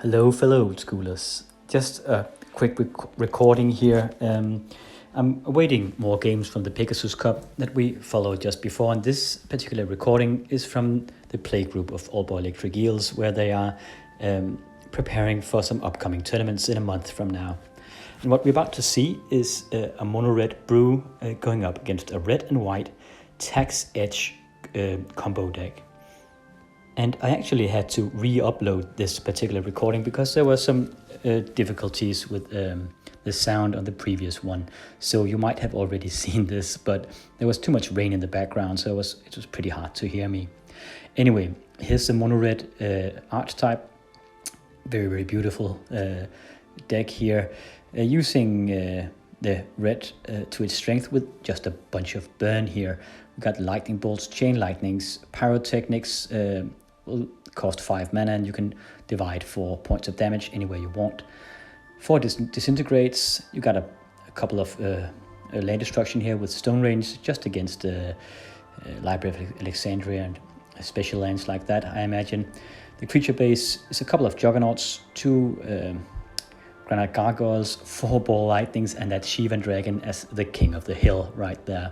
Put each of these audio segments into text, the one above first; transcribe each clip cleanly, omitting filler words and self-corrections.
Hello, fellow old schoolers. Just a quick recording here. I'm awaiting more games from the Pegasus Cup that we followed just before, and this particular recording is from the playgroup of All Boy Electric Eels, where they are preparing for some upcoming tournaments in a month from now. And what we're about to see is a mono-red brew going up against a red and white tax edge combo deck. And I actually had to re-upload this particular recording because there were some difficulties with the sound on the previous one. So you might have already seen this, but there was too much rain in the background, so it was pretty hard to hear me. Anyway, here's the mono-red archetype. Very, very beautiful deck here. Using the red to its strength with just a bunch of burn here. We've got lightning bolts, chain lightnings, pyrotechnics, will cost 5 mana, and you can divide 4 points of damage anywhere you want. 4 disintegrates. You got a couple of land destruction here with stone range just against Library of Alexandria and special lands like that, I imagine. The creature base is a couple of juggernauts, 2 granite gargoyles, 4 ball lightnings, and that Shivan dragon as the king of the hill right there.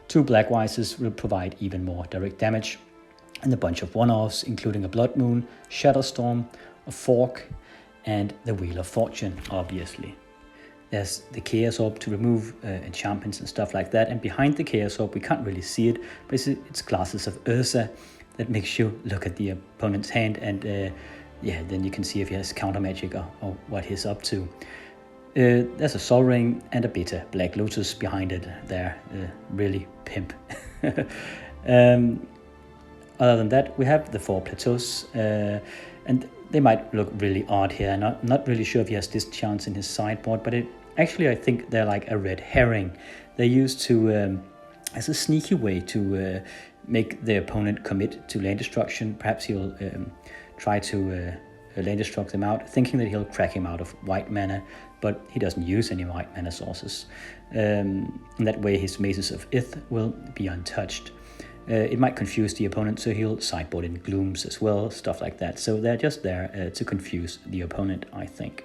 2 black wises will provide even more direct damage, and a bunch of one-offs, including a Blood Moon, Shadowstorm, a Fork, and the Wheel of Fortune, obviously. There's the Chaos Orb to remove enchantments and stuff like that, and behind the Chaos Orb, we can't really see it, but it's glasses of Ursa that makes you look at the opponent's hand, and then you can see if he has counter magic or what he's up to. There's a Sol Ring and a Beta Black Lotus behind it there, really pimp. Other than that, we have the 4 plateaus, and they might look really odd here. Not really sure if he has discharge in his sideboard, but I think they're like a red herring. They're used to as a sneaky way to make the opponent commit to land destruction. Perhaps he'll try to land destruct them out, thinking that he'll crack him out of white mana, but he doesn't use any white mana sources. In that way, his Mazes of Ith will be untouched. It might confuse the opponent, so he'll sideboard in Glooms as well, stuff like that. So they're just there to confuse the opponent, I think.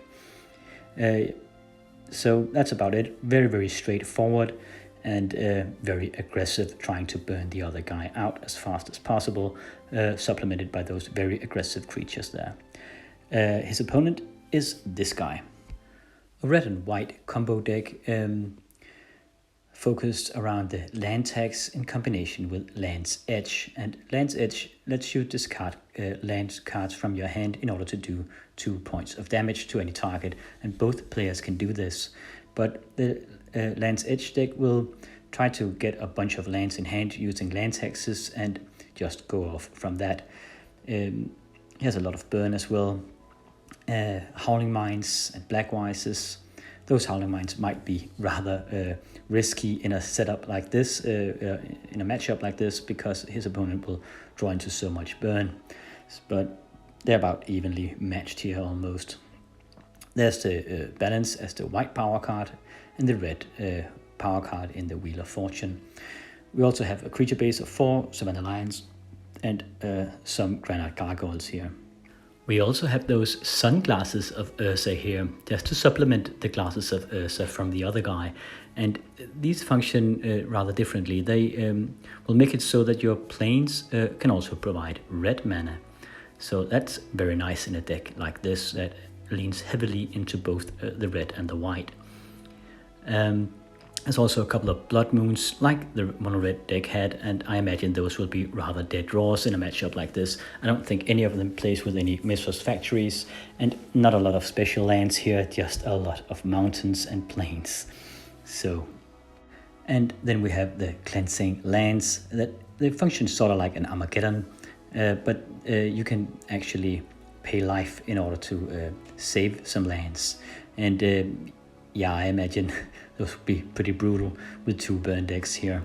So that's about it. Very, very straightforward and very aggressive, trying to burn the other guy out as fast as possible, supplemented by those very aggressive creatures there. His opponent is this guy. A red and white combo deck focused around the land tax in combination with Land's Edge. And Land's Edge lets you discard land cards from your hand in order to do 2 points of damage to any target, and both players can do this. But the Land's Edge deck will try to get a bunch of lands in hand using land taxes and just go off from that. He has a lot of burn as well. Howling Mines and Black Wises. Those Howling Mines might be rather risky in a setup like this, in a matchup like this, because his opponent will draw into so much burn. But they're about evenly matched here almost. There's the balance as the white power card and the red power card in the Wheel of Fortune. We also have a creature base of 4 Savannah Lions and some granite gargoyles here. We also have those sunglasses of Ursa here, just to supplement the glasses of Ursa from the other guy. And these function rather differently. They will make it so that your planes can also provide red mana. So that's very nice in a deck like this that leans heavily into both the red and the white. There's also a couple of Blood Moons like the mono-red deck had, and I imagine those will be rather dead draws in a matchup like this. I don't think any of them plays with any Mistress Factories, and not a lot of special lands here, just a lot of mountains and plains. So, and then we have the Cleansing Lands that they function sort of like an Armageddon, but you can actually pay life in order to save some lands. And I imagine those would be pretty brutal with 2 burn decks here.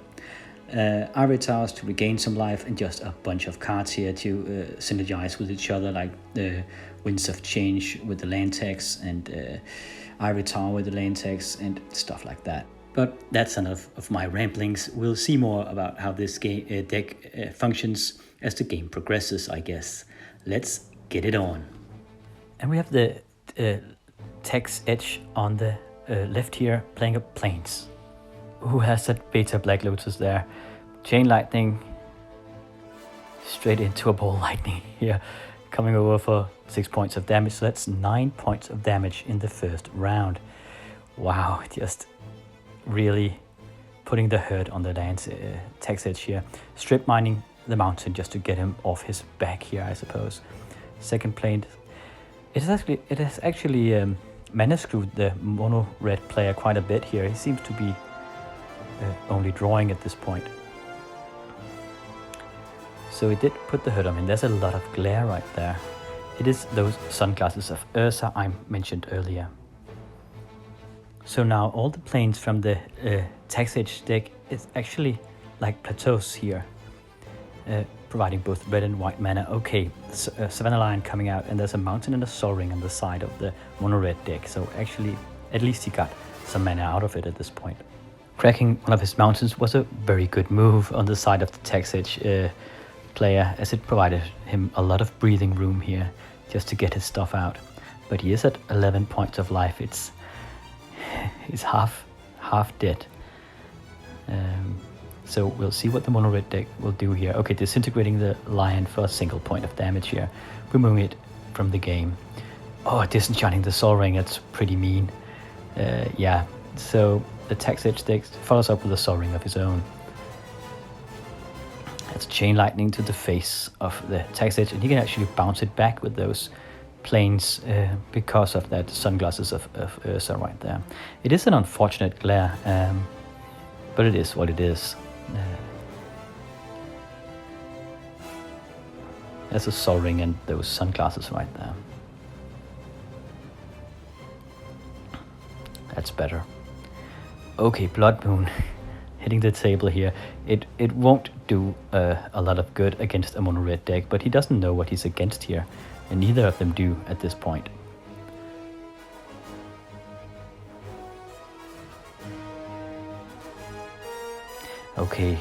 Avatars to regain some life, and just a bunch of cards here to synergize with each other, like the Winds of Change with the land tax, and Avatar with the land tax, and stuff like that. But that's enough of my ramblings. We'll see more about how this deck functions as the game progresses, I guess. Let's get it on. And we have the text edge on the left here playing a plains. Who has that beta Black Lotus there? Chain lightning straight into a ball lightning here, coming over for 6 points of damage. So that's 9 points of damage in the first round. Wow, just really putting the hurt on the land's text edge here. Strip mining the mountain just to get him off his back here, I suppose. Second plane. It has actually mana screwed the mono-red player quite a bit here. He seems to be only drawing at this point. So it did put the hurt on him. There's a lot of glare right there. It is those sunglasses of Ursa I mentioned earlier. So now all the planes from the text edge deck is actually like plateaus here, providing both red and white mana. Okay, Savannah Lion coming out, and there's a mountain and a Sol Ring on the side of the mono-red deck. So actually, at least he got some mana out of it at this point. Cracking one of his mountains was a very good move on the side of the text edge player, as it provided him a lot of breathing room here just to get his stuff out. But he is at 11 points of life. He's half dead. So we'll see what the mono-red deck will do here. Okay, disintegrating the lion for a single point of damage here, removing it from the game. Oh, disenchanting the Sol Ring, that's pretty mean. Yeah, so the text edge deck follows up with a Sol Ring of his own. That's chain lightning to the face of the text edge, and he can actually bounce it back with those planes because of that sunglasses of Ursa right there. It is an unfortunate glare, but it is what it is. There's a Sol Ring and those sunglasses right there. That's better. Okay, Blood Moon hitting the table here. It won't do a lot of good against a mono-red deck, but he doesn't know what he's against here, and neither of them do at this point. Okay,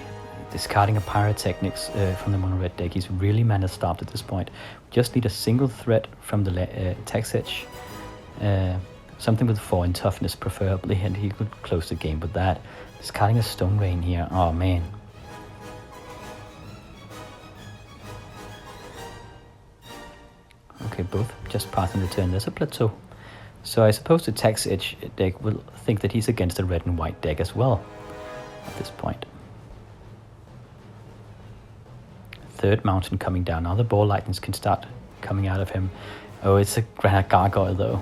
discarding a Pyrotechnics from the mono-red deck. He's really mana starved at this point. Just need a single threat from the text edge. Something with 4 in toughness preferably, and he could close the game with that. Discarding a Stone Rain here. Oh man. Okay, both just passing the turn. There's a plateau. So I suppose the text edge deck will think that he's against a red and white deck as well at this point. Third mountain coming down. Now the ball lightnings can start coming out of him. Oh, it's a Granite Gargoyle though.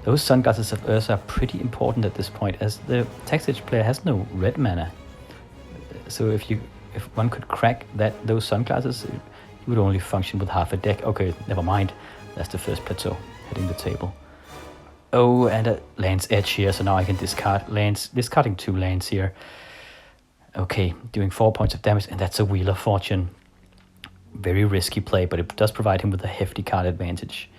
Those sunglasses of Ursa are pretty important at this point, as the text edge player has no red mana. So if one could crack those sunglasses, it would only function with half a deck. Okay, never mind. That's the first plateau hitting the table. Oh, and a land's edge here, so now I can discard lands. Discarding 2 lands here. Okay, doing 4 points of damage, and that's a Wheel of Fortune. Very risky play, but it does provide him with a hefty card advantage.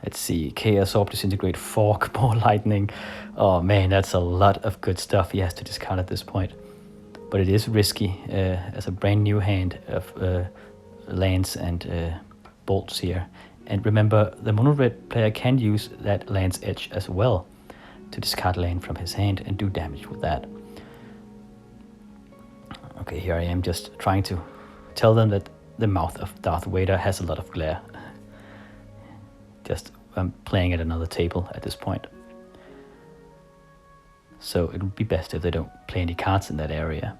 Let's see, Chaos Orb, Disintegrate, Fork, Ball Lightning. Oh man, that's a lot of good stuff he has to discard at this point. But it is risky as a brand new hand of lands and bolts here. And remember, the mono-red player can use that land's edge as well to discard land from his hand and do damage with that. Okay, here I am just trying to tell them that the mouth of Darth Vader has a lot of glare. Just playing at another table at this point. So it would be best if they don't play any cards in that area.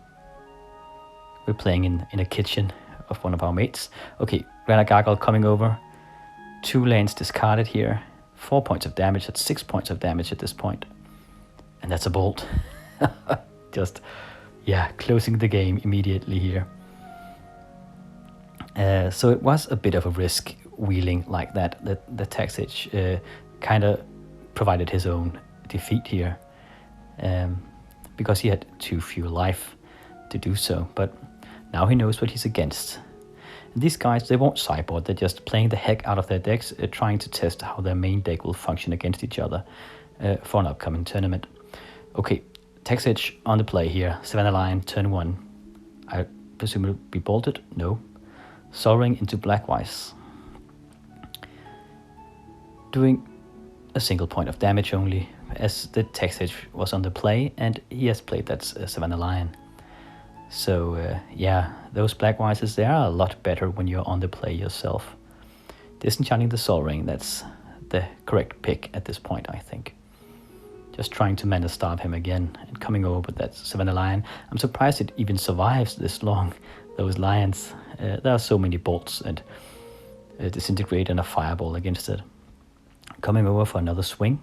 We're playing in a kitchen of one of our mates. Okay, Granite Gargoyle coming over. 2 lands discarded here. 4 points of damage. That's 6 points of damage at this point. And that's a bolt. Just, yeah, closing the game immediately here. So it was a bit of a risk wheeling like that. The text edge kind of provided his own defeat here. Because he had too few life to do so. But now he knows what he's against. And these guys, they won't sideboard. They're just playing the heck out of their decks, trying to test how their main deck will function against each other for an upcoming tournament. Okay, text edge on the play here. Savannah Lion, turn 1. I presume it will be bolted? No. Sol Ring into Blackwise. doing a single point of damage only, as the text edge was on the play, and he has played that Savannah Lion. So yeah, those black wises, they are a lot better when you're on the play yourself. Disenchanting the Sol Ring, that's the correct pick at this point, I think. Just trying to mana starve him again and coming over with that Savannah Lion. I'm surprised it even survives this long, those lions. There are so many bolts and disintegrate and a fireball against it. Coming over for another swing.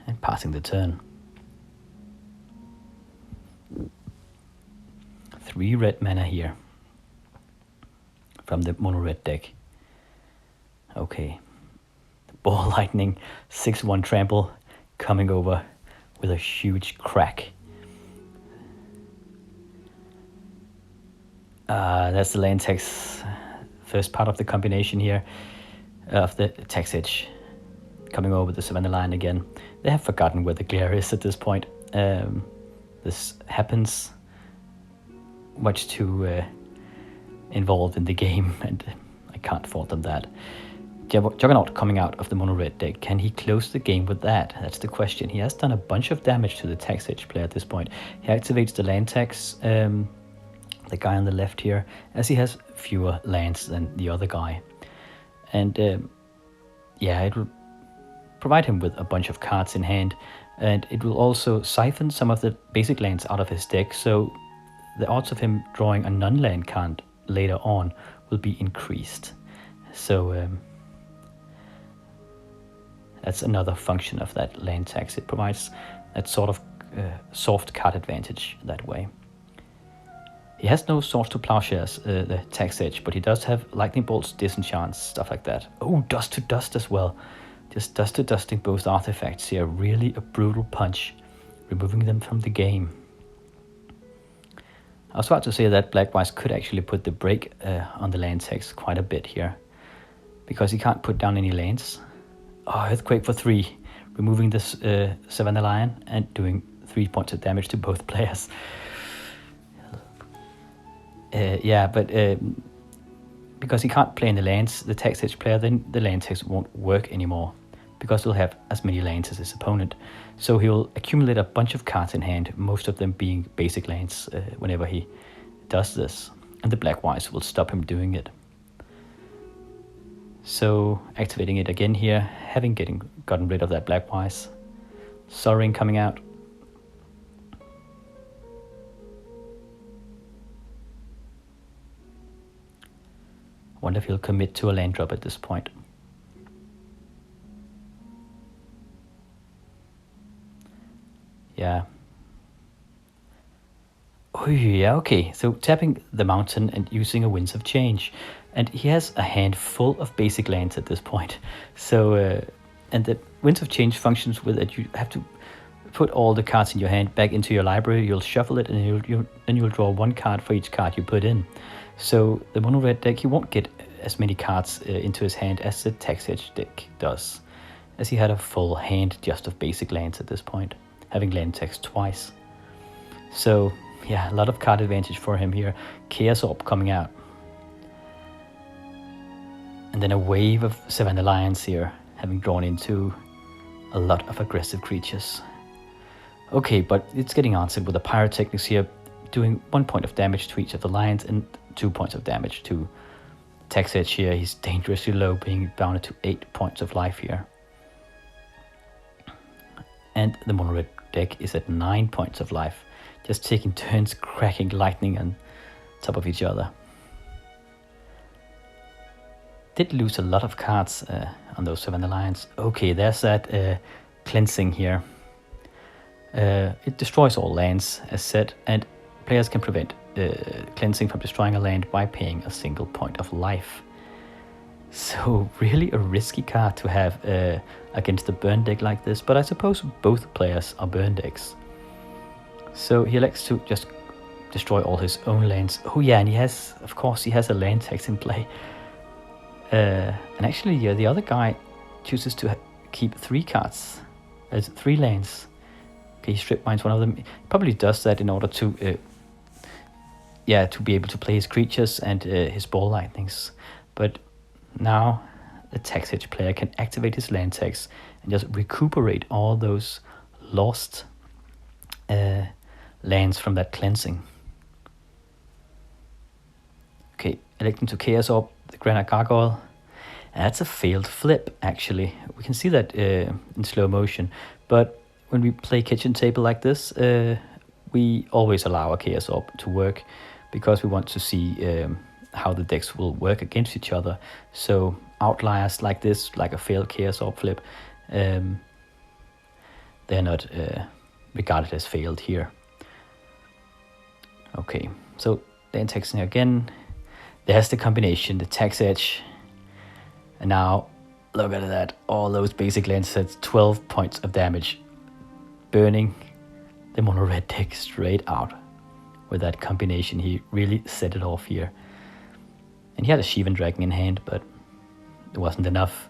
And passing the turn. 3 red mana here. From the Mono-Red deck. Okay. Ball Lightning, 6/1 trample, coming over with a huge crack. That's the land text, first part of the combination here, of the text edge. Coming over with the Savannah Lion again. They have forgotten where the glare is at this point. This happens much too involved in the game, and I can't fault them that. Juggernaut coming out of the Mono-Red deck. Can he close the game with that? That's the question. He has done a bunch of damage to the text edge player at this point. He activates the land tax, the guy on the left here, as he has fewer lands than the other guy. And yeah, it will provide him with a bunch of cards in hand, and it will also siphon some of the basic lands out of his deck, so the odds of him drawing a non-land card later on will be increased. So that's another function of that land tax. It provides that sort of soft card advantage that way. He has no Swords to Plowshares, the text edge, but he does have Lightning Bolts, Disenchants, stuff like that. Oh, Dust to Dust as well. Just Dust to Dusting both artifacts here. Really a brutal punch, removing them from the game. I was about to say that Blackwise could actually put the break on the land text quite a bit here, because he can't put down any lands. Oh, Earthquake for 3, removing this Savannah Lion and doing 3 points of damage to both players. Yeah, but because he can't play in the lands, the text edge player, then the land text won't work anymore, because he'll have as many lands as his opponent. So he'll accumulate a bunch of cards in hand, most of them being basic lands whenever he does this. And the Blackwise will stop him doing it. So activating it again here, having gotten rid of that Blackwise. Sol Ring coming out. Wonder if he'll commit to a land drop at this point. Yeah. Oh yeah, okay. So tapping the mountain and using a Winds of Change. And he has a hand full of basic lands at this point. So, and the Winds of Change functions with it. You have to put all the cards in your hand back into your library. You'll shuffle it, and you'll draw 1 card for each card you put in. So the Mono-Red deck, he won't get as many cards into his hand as the text edge deck does, as he had a full hand just of basic lands at this point, having land text twice. So yeah, a lot of card advantage for him here. Chaos Orb coming out. And then a wave of Savannah Lions here, having drawn into a lot of aggressive creatures. Okay, but it's getting answered with the Pyrotechnics here, doing 1 point of damage to each of the lions and 2 points of damage to text edge here. He's dangerously low, being bounded to 8 points of life here. And the Mono-Red deck is at 9 points of life, just taking turns cracking lightning on top of each other. Did lose a lot of cards on those Savannah Lions. Okay, there's that cleansing here. It destroys all lands, as said, and players can prevent cleansing from destroying a land by paying a single point of life. So really a risky card to have against a burn deck like this, but I suppose both players are burn decks. So he elects to just destroy all his own lands. Oh yeah, and he has a land tax in play. And actually, the other guy chooses to keep 3 cards. There's 3 lands. Okay, he strip mines one of them. He probably does that in order to, to be able to play his creatures and his ball lightnings. But now the tax edge player can activate his land tax and just recuperate all those lost lands from that cleansing. Okay, electing to Chaos Orb the Granite Gargoyle. That's a failed flip, actually. We can see that in slow motion, but when we play kitchen table like this, we always allow a Chaos Orb to work because we want to see how the decks will work against each other. So outliers like this, like a failed Chaos Orb flip, they're not regarded as failed here. Okay, so then taxing again. There's the combination, the tax edge. And now, look at that, all those basic land sets, 12 points of damage. Burning the mono-red deck straight out. With that combination, he really set it off here. And he had a Shivan Dragon in hand, but it wasn't enough.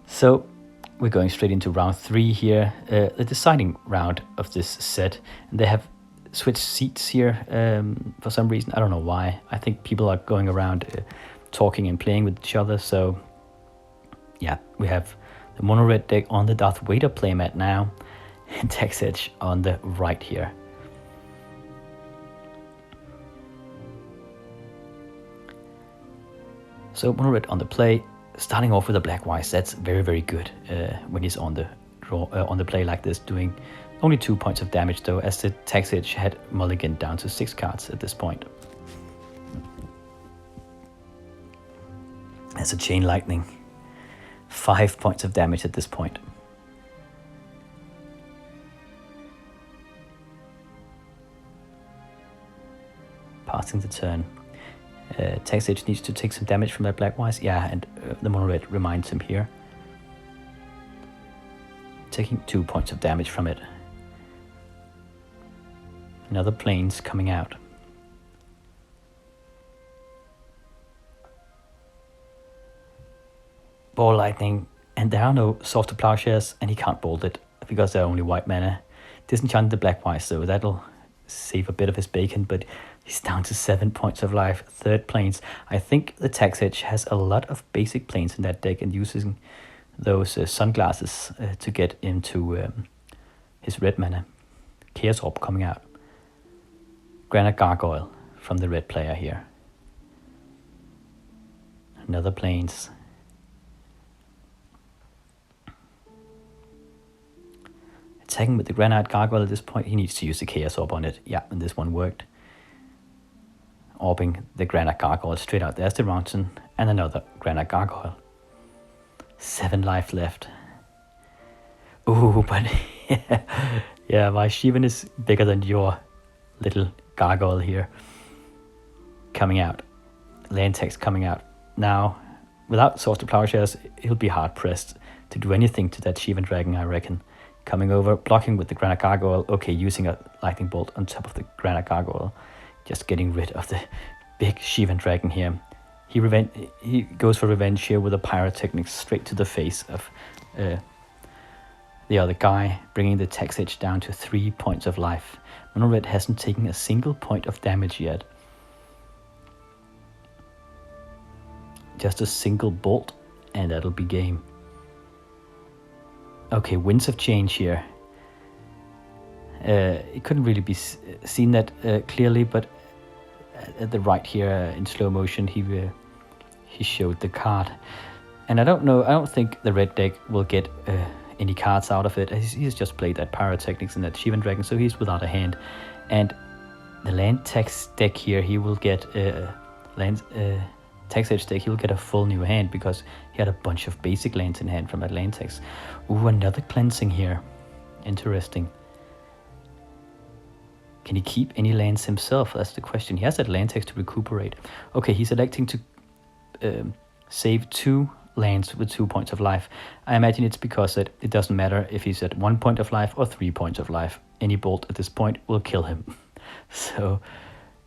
So, we're going straight into round 3 here, the deciding round of this set. And they have switched seats here for some reason. I don't know why. I think people are going around talking and playing with each other. So yeah, we have the mono-red deck on the Darth Vader playmat now, and tax edge on the right here. So mono-red on the play, starting off with a black wise. That's very, very good when he's on the draw on the play like this, doing only 2 points of damage though, as the tax edge had mulliganed down to 6 cards at this point. That's a chain lightning. 5 points of damage at this point. Passing the turn. Tax edge needs to take some damage from that black wise. Yeah, and the mono-red reminds him here. Taking 2 points of damage from it. Another planes coming out. Ball lightning, and there are no Swords to Plowshares, and he can't bolt it because they're only white mana. Disenchant the black wise, so that'll save a bit of his bacon, but he's down to 7 points of life. Third planes. I think the tax edge has a lot of basic planes in that deck and using those sunglasses to get into his red mana. Chaos Orb coming out. Granite Gargoyle from the red player here. Another planes. Attacking with the Granite Gargoyle at this point. He needs to use the Chaos Orb on it. Yeah, and this one worked. Orbing the Granite Gargoyle straight out. There's the mountain and another Granite Gargoyle. 7 life left. Ooh, but yeah, my Shivan is bigger than your little gargoyle here. Coming out. Land text coming out. Now, without Swords to Plowshares, he'll be hard pressed to do anything to that Shivan Dragon, I reckon. Coming over, blocking with the Granite Gargoyle. Okay, using a lightning bolt on top of the Granite Gargoyle. Just getting rid of the big Shivan Dragon here. He goes for revenge here with a pyrotechnic straight to the face of the other guy, bringing the tax edge down to 3 points of life. Mono-red hasn't taken a single point of damage yet. Just a single bolt, and that'll be game. Okay, Winds of Change here. It couldn't really be seen that clearly, but at the right here in slow motion, he showed the card. And I don't think the red deck will get any cards out of it. He's just played that Pyrotechnics and that Shivan Dragon, so he's without a hand. And the land tax deck here, he will get tax edge deck, he will get a full new hand because he had a bunch of basic lands in hand from that land tax. Ooh, another cleansing here. Interesting. Can he keep any lands himself? That's the question. He has that land tax to recuperate. Okay, he's electing to save 2 lands with 2 points of life. I imagine it's because it doesn't matter if he's at 1 point of life or 3 points of life. Any bolt at this point will kill him. So,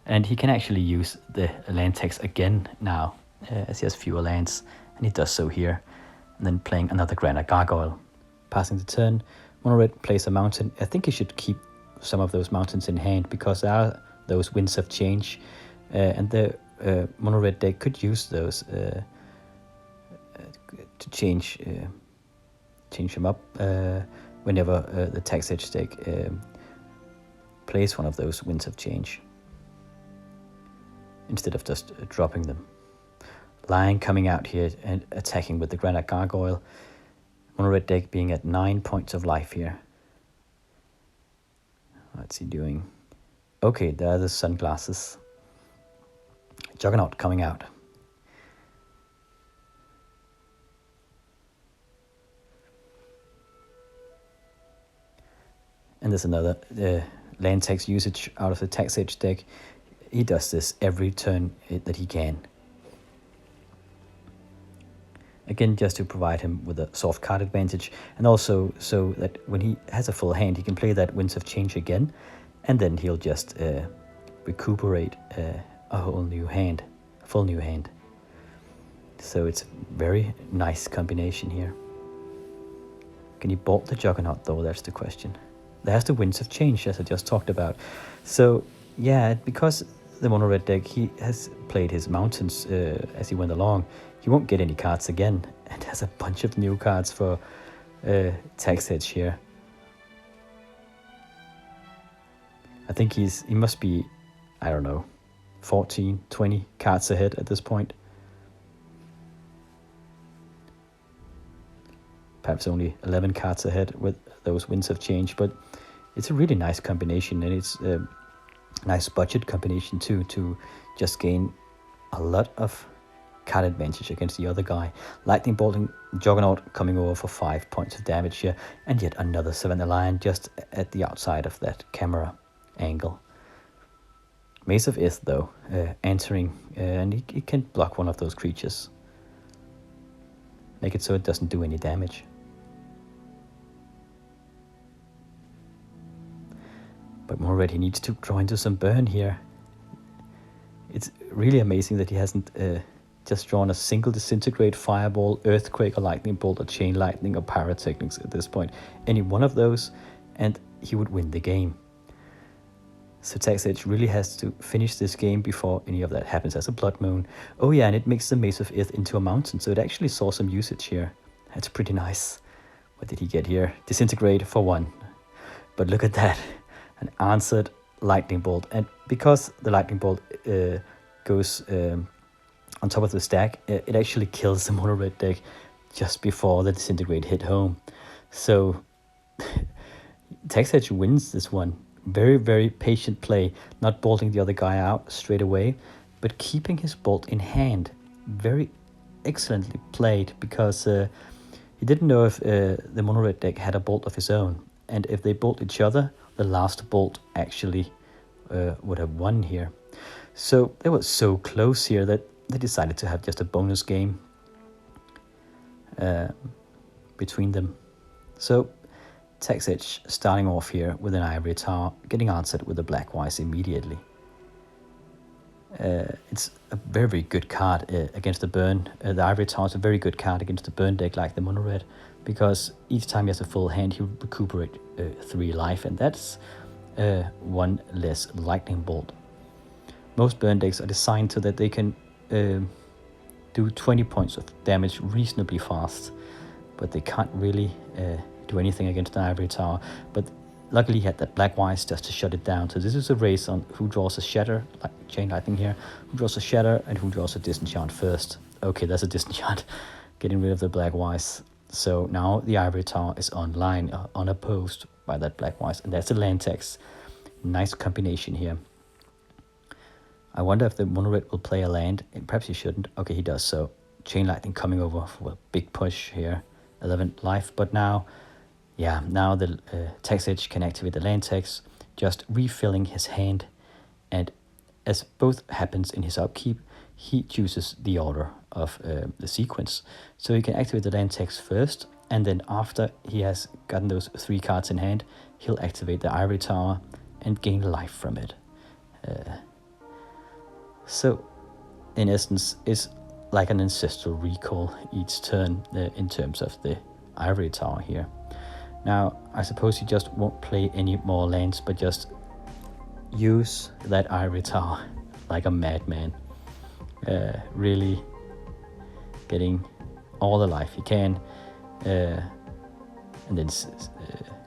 and he can actually use the land tax again now, as he has fewer lands, and he does so here. And then playing another Granite Gargoyle. Passing the turn, Mono-red plays a mountain. I think he should keep some of those mountains in hand because there are those Winds of Change, and the Mono-red deck could use those to change them up whenever the tax edge deck plays one of those Winds of Change, instead of just dropping them. Lion coming out here and attacking with the Granite Gargoyle. Mono-Red deck being at 9 points of life here. What's he doing? Okay, there are the sunglasses. Juggernaut coming out. And there's another land tax usage out of the tax edge deck. He does this every turn that he can. Again, just to provide him with a soft card advantage, and also so that when he has a full hand, he can play that Winds of Change again, and then he'll just recuperate a whole new hand, a full new hand. So it's a very nice combination here. Can he bolt the Juggernaut though? That's the question. There's the Winds of Change, as I just talked about. So yeah, because the Mono-Red deck, he has played his mountains as he went along. He won't get any cards again, and has a bunch of new cards for tax edge here. I think he must be, I don't know, 14, 20 cards ahead at this point. Perhaps only 11 cards ahead with those Winds of Change, but it's a really nice combination, and it's a nice budget combination too, to just gain a lot of card advantage against the other guy. Lightning bolting Juggernaut coming over for 5 points of damage here, and yet another Savannah Lion just at the outside of that camera angle. Mace of Ith though, entering, and he can block one of those creatures. Make it so it doesn't do any damage. But Mono-Red, he needs to draw into some burn here. It's really amazing that he hasn't just drawn a single Disintegrate, Fireball, Earthquake, or Lightning Bolt, or Chain Lightning, or Pyrotechnics at this point. Any one of those, and he would win the game. So Tax Edge really has to finish this game before any of that happens as a Blood Moon. Oh yeah, and it makes the Mace of Ith into a mountain, so it actually saw some usage here. That's pretty nice. What did he get here? Disintegrate for 1. But look at that. An answered Lightning Bolt. And because the Lightning Bolt goes on top of the stack, it actually kills the Mono-Red deck just before the Disintegrate hit home. So Tax Edge wins this one. Very, very patient play, not bolting the other guy out straight away, but keeping his bolt in hand. Very excellently played, because he didn't know if the Mono-Red deck had a bolt of his own, and if they bolt each other, the last bolt actually would have won here. So they were so close here that they decided to have just a bonus game between them. So Tax Edge starting off here with an Ivory Tower, getting answered with a Black Wise immediately. It's a very, very good card against the burn. The Ivory Tower is a very good card against the burn deck like the Mono-Red, because each time he has a full hand, he will recuperate 3 life, and that's 1 less Lightning Bolt. Most burn decks are designed so that they can do 20 points of damage reasonably fast, but they can't really do anything against the Ivory Tower. But luckily he had that Black Wise just to shut it down. So this is a race on who draws a Shatter, like Chain Lightning here, who draws a Shatter and who draws a Disenchant first. Okay, that's a Disenchant, getting rid of the Black Wise. So now the Ivory Tower is online, unopposed by that Black Wise, and that's a land tax. Nice combination here. I wonder if the Mono-Red will play a land. Perhaps he shouldn't. Okay, he does. So Chain Lightning coming over for a big push here. 11 life, but now, yeah, now the Tax Edge can activate the land tax, just refilling his hand, and as both happens in his upkeep, he chooses the order of the sequence. So he can activate the land tax first, and then after he has gotten those 3 cards in hand, he'll activate the Ivory Tower and gain life from it. So in essence, it's like an ancestral recall each turn in terms of the Ivory Tower here. Now, I suppose he just won't play any more lands, but just use that Ivory Tower like a madman. Really getting all the life he can, and then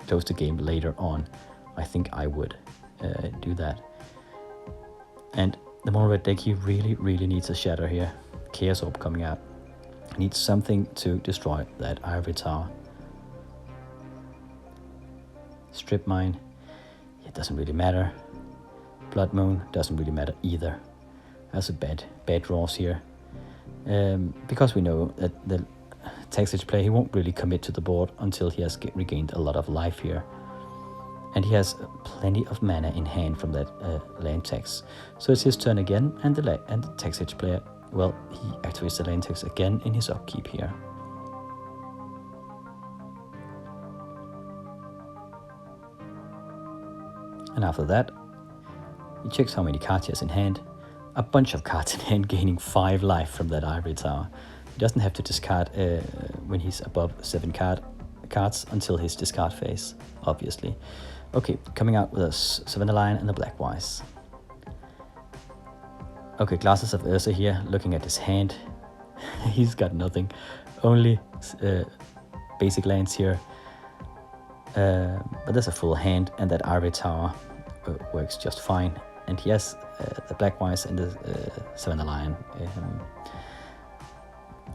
close the game later on. I think I would do that. And the Mono-Red deck, he really needs a shatter here. Chaos Orb coming out. He needs something to destroy that Ivory Tower. Strip Mine, it doesn't really matter. Blood Moon doesn't really matter either. That's a bad draws here. Because we know that the Texage player, he won't really commit to the board until he has regained a lot of life here. And he has plenty of mana in hand from that land tax. So it's his turn again, and the Texage player, well, he activates the land tax again in his upkeep here. And after that, he checks how many cards he has in hand. A bunch of cards in hand, gaining 5 life from that Ivory Tower. He doesn't have to discard when he's above 7 cards until his discard phase, obviously. Okay, coming out with a Savannah Lion and the Black Wise. Okay, Glasses of Ursa here, looking at his hand. He's got nothing, only basic lands here. But there's a full hand, and that Ivory Tower works just fine. And he has the Black Wise and the Savannah Lion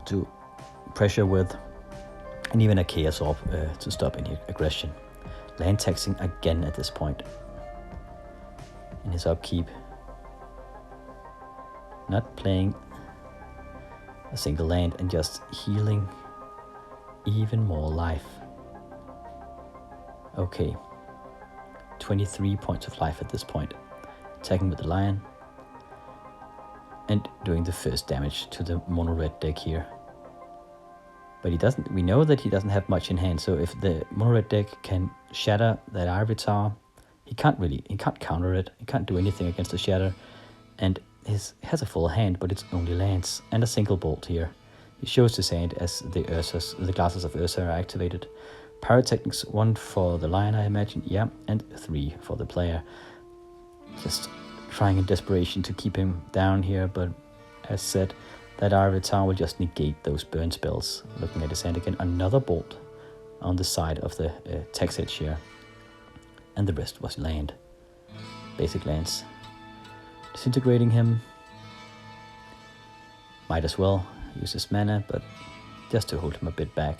to pressure with, and even a Chaos Orb to stop any aggression. Land taxing again at this point in his upkeep. Not playing a single land and just healing even more life. Okay, 23 points of life at this point. Attacking with the Lion and doing the first damage to the Mono-Red deck here. But we know that he doesn't have much in hand, so if the Mono-Red deck can shatter that Ivory Tower, he can't counter it, he can't do anything against the shatter, and has a full hand, but it's only lands and a single bolt here. He shows his hand as the Glasses of Ursa are activated. Pyrotechnics, 1 for the Lion, I imagine, yeah, and 3 for the player. Just trying in desperation to keep him down here, but as said, that Ivory Tower will just negate those burn spells. Looking at his hand again, another bolt on the side of the text edge here. And the rest was land. Basic lands. Disintegrating him. Might as well use his mana, but just to hold him a bit back.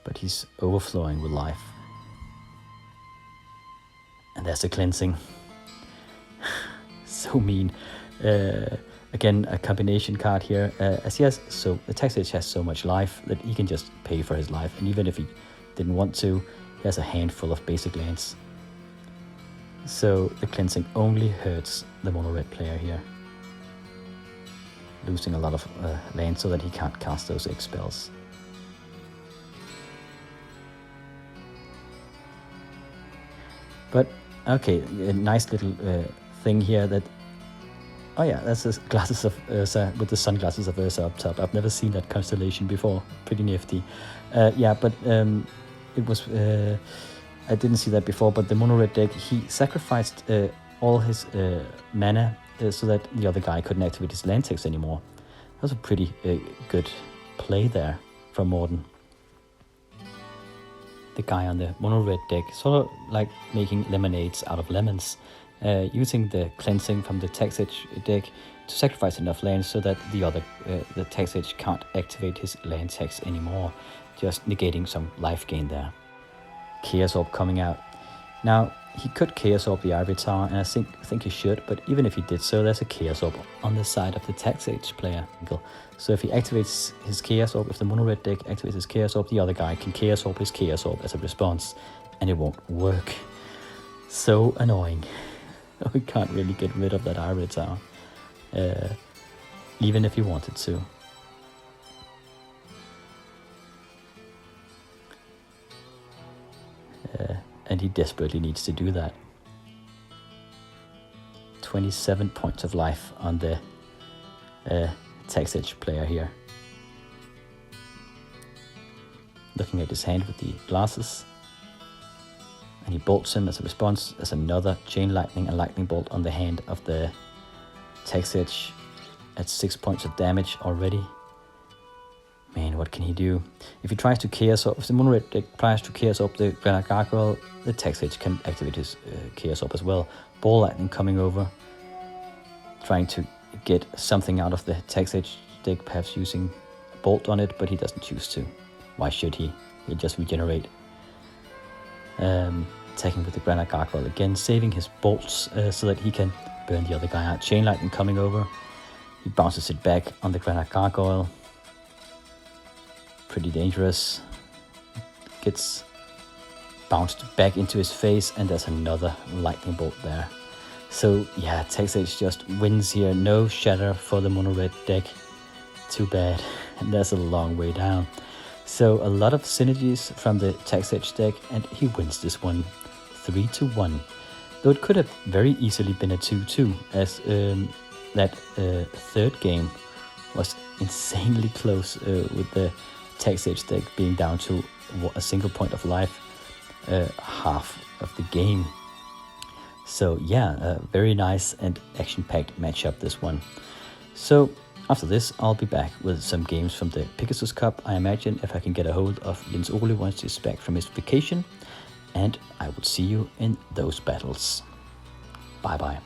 But he's overflowing with life. And there's the cleansing. So mean. Again, a combination card here. As he has the text edge has so much life that he can just pay for his life, and even if he didn't want to, he has a handful of basic lands. So the cleansing only hurts the Mono-Red player here, losing a lot of land so that he can't cast those X spells. But okay, a nice little thing here that. Oh yeah, that's the Glasses of Ursa with the Sunglasses of Ursa up top. I've never seen that constellation before. Pretty nifty. Yeah, but it was... I didn't see that before, but the Mono-Red deck, he sacrificed all his mana so that the other guy couldn't activate his land text anymore. That was a pretty good play there from Morten. The guy on the Mono-Red deck, sort of like making lemonades out of lemons. Using the cleansing from the text edge deck to sacrifice enough lands so that the text edge can't activate his land text anymore, just negating some life gain there. Chaos Orb coming out. Now, he could Chaos Orb the Ivory Tower, and I think he should, but even if he did so, there's a Chaos Orb on the side of the text edge player. So if he activates his Chaos Orb, if the Mono-Red deck activates his Chaos Orb, the other guy can Chaos Orb his Chaos Orb as a response, and it won't work. So annoying. We can't really get rid of that Ivory Tower, even if he wanted to. And he desperately needs to do that. 27 points of life on the text edge player here. Looking at his hand with the glasses. And he bolts him as a response. There's another Chain Lightning and Lightning Bolt on the hand of the text edge at 6 points of damage already. Man, what can he do? If he tries to Chaos Orb, if the Mono-Red deck tries to Chaos Orb the Granite Gargoyle, the Text Edge can activate his Chaos Orb as well. Ball Lightning coming over, trying to get something out of the Text Edge deck, perhaps using Bolt on it, but he doesn't choose to. Why should he? He'll just regenerate. Attacking with the Granite Gargoyle again, saving his bolts so that he can burn the other guy out. Chain Lightning coming over. He bounces it back on the Granite Gargoyle. Pretty dangerous. Gets bounced back into his face, and there's another lightning bolt there. So yeah, Text Edge just wins here. No shatter for the Mono-Red deck. Too bad. And that's a long way down. So a lot of synergies from the Text Edge deck, and he wins this one 3-1. Though it could have very easily been a 2-2, as that third game was insanely close with the Text Edge deck being down to a single point of life half of the game. So yeah, a very nice and action-packed matchup, this one. So after this, I'll be back with some games from the Pegasus Cup, I imagine, if I can get a hold of Jens Ole once he's back from his vacation. And I will see you in those battles. Bye bye.